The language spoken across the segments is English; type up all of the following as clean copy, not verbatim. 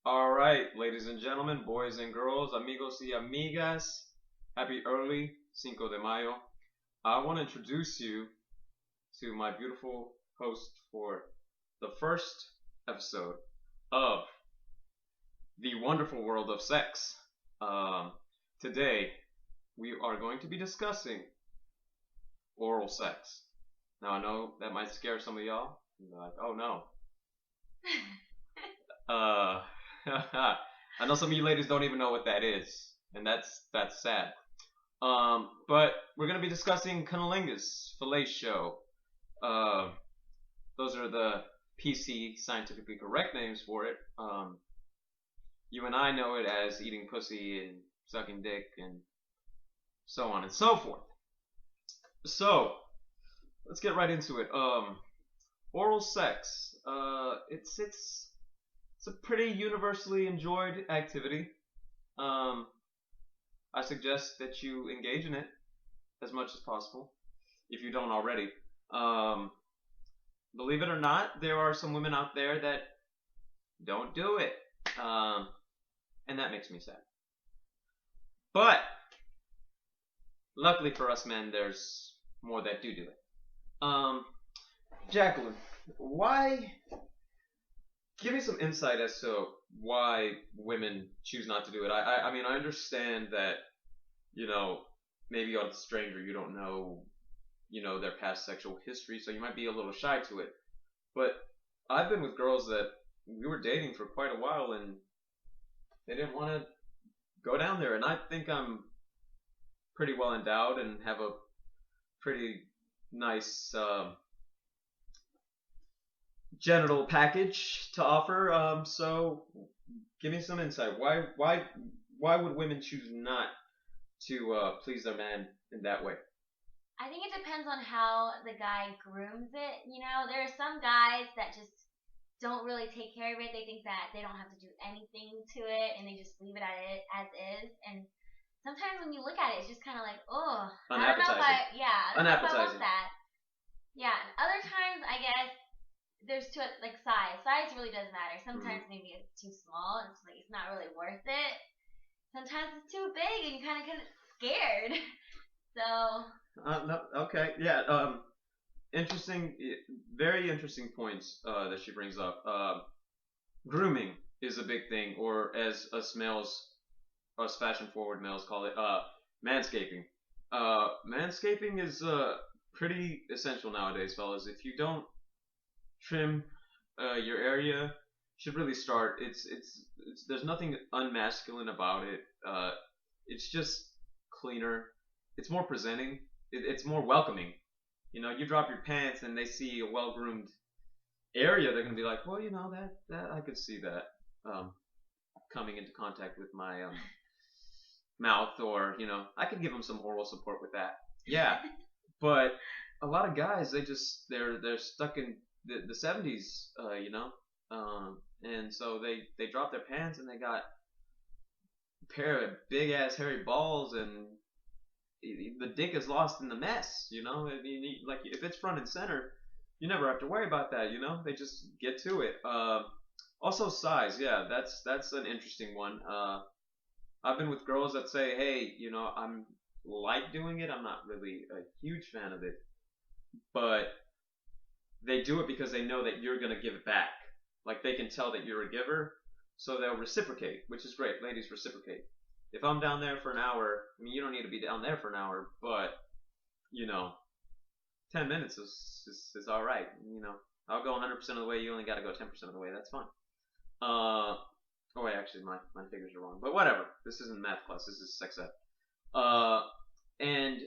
All right, ladies and gentlemen, boys and girls, amigos y amigas, happy early Cinco de Mayo. I want to introduce you to my beautiful host for the first episode of the wonderful world of sex. Um, Today, we are going to be discussing oral sex. Now, I know that might scare some of y'all. You're like, oh no. Uh, I know some of you ladies don't even know what that is, and that's sad. But we're gonna be discussing cunnilingus, fellatio. Uh, those are the PC scientifically correct names for it. You and I know it as eating pussy and sucking dick and so on and so forth. So let's get right into it. Oral sex. It's a pretty universally enjoyed activity. Um, I suggest that you engage in it as much as possible if you don't already. Um, Believe it or not, there are some women out there that don't do it, um, and that makes me sad. But luckily for us men, there's more that do it. Um, Jacqueline, why? Give me some insight as to why women choose not to do it. I mean, I understand that you know maybe on a stranger you don't know their past sexual history, so you might be a little shy to it. But I've been with girls that we were dating for quite a while, and they didn't want to go down there. And I think I'm pretty well endowed and have a pretty nice genital package to offer. So give me some insight. Why would women choose not to please their man in that way? I think it depends on how the guy grooms it. There are some guys that just don't really take care of it. They think that they don't have to do anything to it and they just leave it at it as is. And sometimes when you look at it, it's just kind of like, oh, I don't know if Unappetizing. I don't know if I want Unappetizing. that. Yeah, and other times I guess there's to it like size. Size really does matter. Mhm. Sometimes maybe it's too small and it's like it's not really worth it. Sometimes it's too big and you kind of get scared. So No, okay, yeah. Interesting, very interesting points that she brings up. Grooming is a big thing, or as us fashion forward males call it, manscaping. Manscaping is pretty essential nowadays, fellas. If you don't trim your area, you should really start. It's there's nothing unmasculine about it. It's just cleaner. It's more presenting. It's more welcoming. You drop your pants and they see a well groomed area, they're gonna be like, well, that I could see that um, coming into contact with my mouth, or I could give them some oral support with that. Yeah, but a lot of guys, they're stuck in the 70s, and so they drop their pants and they got a pair of big ass hairy balls, and the dick is lost in the mess. Like if it's front and center, you never have to worry about that. They just get to it. Also size, yeah, that's an interesting one. I've been with girls that say, hey, I'm like doing it. I'm not really a huge fan of it, but they do it because they know that you're gonna give it back. Like they can tell that you're a giver, so they'll reciprocate, which is great. Ladies, reciprocate. If I'm down there for an hour, I mean, you don't need to be down there for an hour, but you know, 10 minutes is all right. I'll go 100% of the way. You only got to go 10% of the way. That's fine. Oh wait, actually, my figures are wrong. But whatever. This isn't math class. This is sex ed. And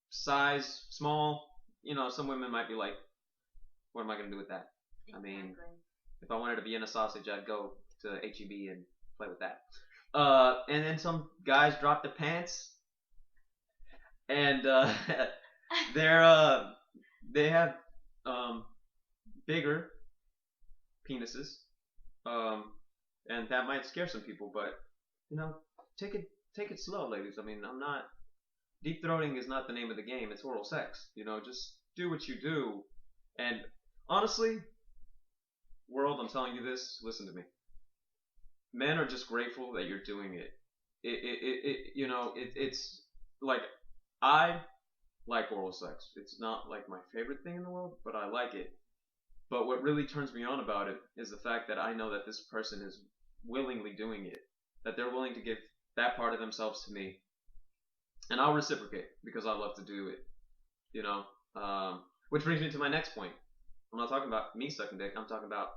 size small. Some women might be like, "What am I gonna do with that?" I mean, exactly. if I wanted to be in a sausage, I'd go to HEB and play with that. And then some guys drop the pants, and they're they have um, bigger penises, um, and that might scare some people. But you know, take it slow, ladies. I mean, I'm not deep throating is not the name of the game. It's oral sex. Just do what you do. And honestly, world, I'm telling you this. Listen to me. men are just grateful that you're doing it. It's like I like oral sex. It's not like my favorite thing in the world, but I like it. But what really turns me on about it is the fact that I know that this person is willingly doing it, that they're willing to give that part of themselves to me, and I'll reciprocate because I love to do it. You know, which brings me to my next point. I'm not talking about me sucking dick. I'm talking about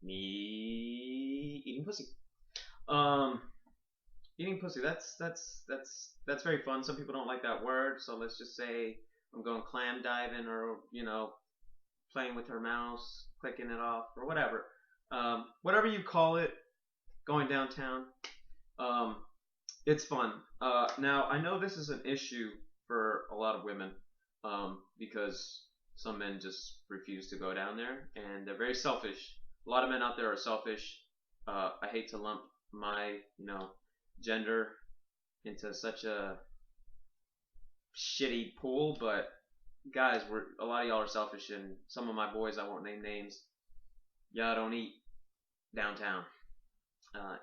me eating pussy. Um, Eating pussy. That's very fun. Some people don't like that word, so let's just say I'm going clam diving, or playing with her mouse, clicking it off, or whatever. Whatever you call it, going downtown. Um, it's fun. Now I know this is an issue for a lot of women, because some men just refuse to go down there, and they're very selfish. A lot of men out there are selfish. I hate to lump my, gender into such a shitty pool, but guys, a lot of y'all are selfish, and some of my boys, I won't name names, y'all don't eat downtown,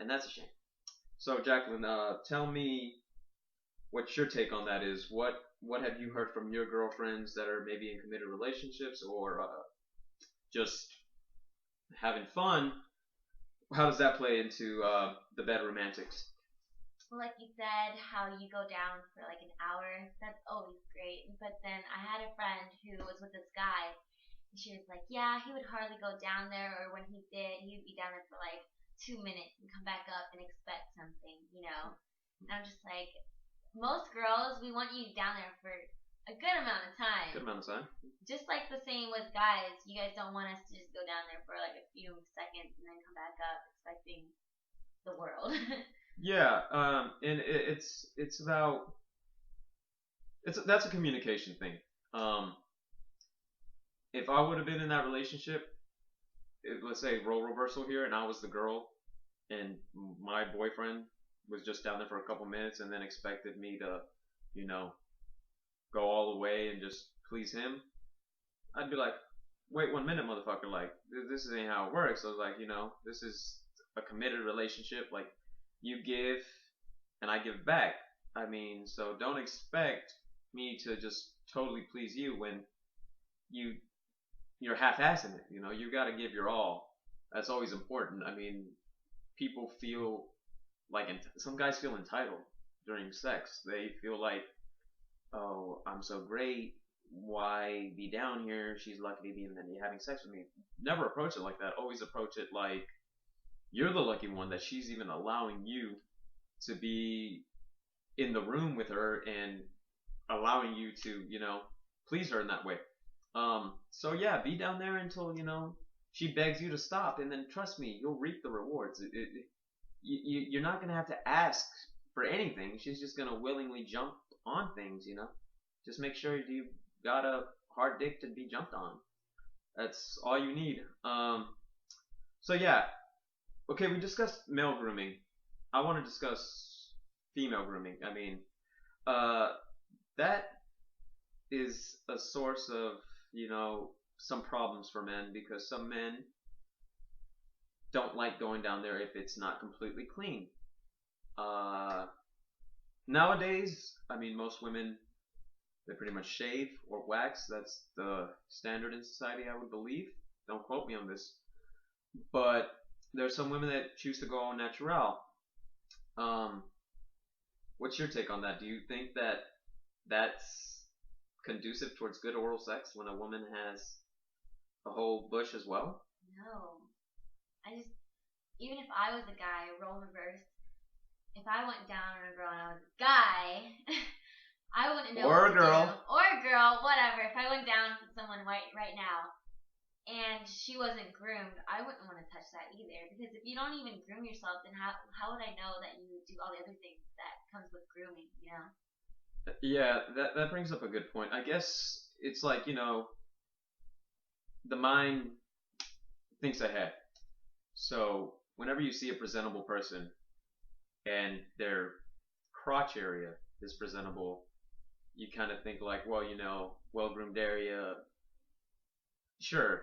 and that's a shame. So, Jacqueline, tell me what your take on that is. What have you heard from your girlfriends that are maybe in committed relationships, or just having fun? How does that play into the bed romantics? Like you said, how you go down for like an hour, that's always great. But then I had a friend who was with this guy, and she was like, yeah, he would hardly go down there, or when he did, he would be down there for like 2 minutes and come back up and expect something. And I'm just like, most girls, we want you down there for a good amount of time. Good amount of time. Just like the same with guys, you guys don't want us to just go down there for like a few seconds and then come back up expecting the world. Yeah, and it's about that's a communication thing. If I would have been in that relationship, let's say role reversal here, and I was the girl, and my boyfriend was just down there for a couple minutes, and then expected me to, go all the way and just please him, I'd be like, wait 1 minute, motherfucker! Like this ain't how it works. I was like, this is a committed relationship. Like, you give and I give back. I mean, so don't expect me to just totally please you when you're half-assing it. You got to give your all. That's always important. I mean, people feel like some guys feel entitled during sex. They feel like, oh, I'm so great. Why be down here? She's lucky to be having sex with me. Never approach it like that. Always approach it like you're the lucky one that she's even allowing you to be in the room with her and allowing you to, please her in that way. So yeah, be down there until, she begs you to stop, and then trust me, you'll reap the rewards. You're not going to have to ask for anything. She's just going to willingly jump on things, Just make sure you got a hard dick to be jumped on. That's all you need. So yeah. Okay, we discussed male grooming. I want to discuss female grooming. I mean, that is a source of, some problems for men, because some men don't like going down there if it's not completely clean. Nowadays, I mean, most women, they pretty much shave or wax. That's the standard in society, I would believe. Don't quote me on this. But there's some women that choose to go all natural. What's your take on that? Do you think that that's conducive towards good oral sex when a woman has a whole bush as well? No. Even if I was a guy, role reverse, if I went down on a girl and I was a guy, I wouldn't know or what a girl. to do. Or a girl, whatever. If I went down on someone right now, and she wasn't groomed, I wouldn't want to touch that either. Because if you don't even groom yourself, then how would I know that you do all the other things that comes with grooming, Yeah, that brings up a good point. I guess it's like, the mind thinks ahead. So whenever you see a presentable person and their crotch area is presentable, you kind of think like, well, well-groomed area, sure.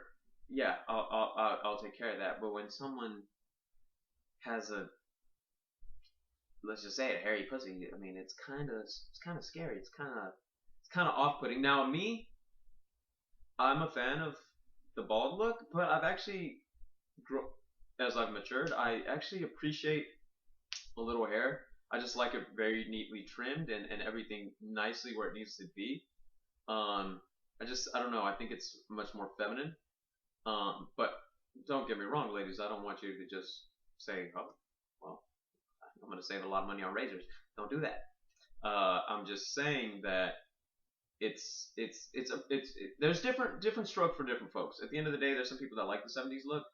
Yeah, I'll take care of that. But when someone has a let's just say it, hairy pussy. I mean, it's kind of scary. It's kind of off-putting. Now, me, I'm a fan of the bald look, but I've actually, as I've matured, I actually appreciate a little hair. I just like it very neatly trimmed and everything nicely where it needs to be. Um, I don't know. I think it's much more feminine. But don't get me wrong, ladies. I don't want you to just say, oh, well, I'm going to save a lot of money on razors. Don't do that. I'm just saying that there's different stroke for different folks. At the end of the day, there's some people that like the 70s look.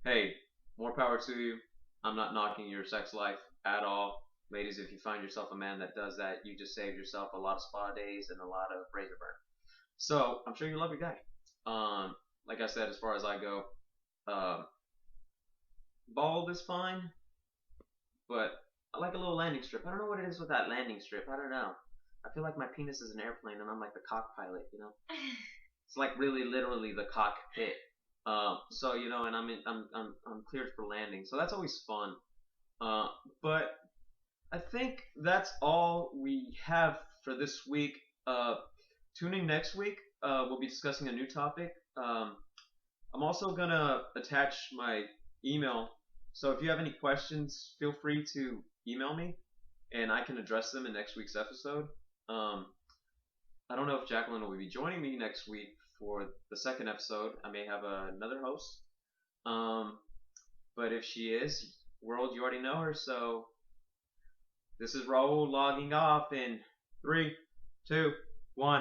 Hey, more power to you. I'm not knocking your sex life at all. Ladies, if you find yourself a man that does that, you just saved yourself a lot of spa days and a lot of razor burn. So I'm sure you love your guy. Like I said, as far as I go, uh, bald is fine, but I like a little landing strip. I don't know what it is with that landing strip. I don't know. I feel like my penis is an airplane and I'm like the cockpilot, you know? It's like really literally the cockpit. So you know, and I'm cleared for landing, so that's always fun. But I think that's all we have for this week. Tune in next week. We'll be discussing a new topic. I'm also gonna attach my email, so if you have any questions, feel free to email me, and I can address them in next week's episode. I don't know if Jacqueline will be joining me next week for the second episode. I may have another host. But if she is, world, you already know her. So this is Raul logging off in 3, 2, 1.